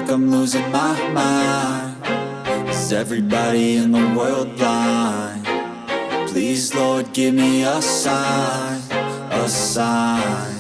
like I'm losing my mind. Is everybody in the world blind? Please, Lord, give me a sign, a sign.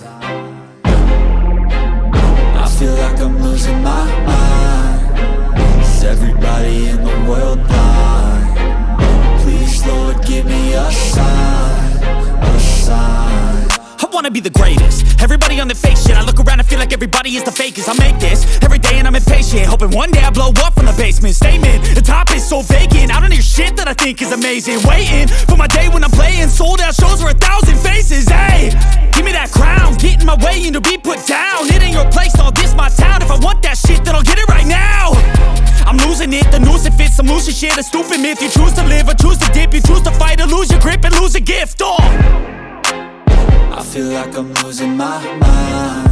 I feel like I'm losing my mind. Is everybody in the world blind? Please, Lord, give me a sign, a sign. I wanna be the greatest. Everybody on the fake shit. I look around and feel like everybody is the fakest. I make this every day and I'm impatient, hoping one day I blow up from the basement. Statement, the top is so vacant. I don't hear shit that I think is amazing. Waiting for my day when I'm playing sold out shows for 1,000 faces. Hey, give me that crown, get in my way and to be put down. It ain't your place, all this my town. If I want that shit, then I'll get it right now. I'm losing it, the noose it fits. I'm losing shit, a stupid myth. You choose to live or choose to dip. You choose to fight or lose your grip and lose a gift. I feel like I'm losing my mind.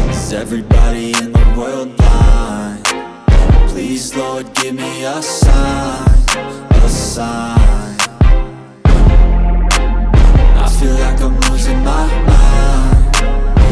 Is everybody in the world blind? Please, Lord, give me a sign, a sign. I feel like I'm losing my mind.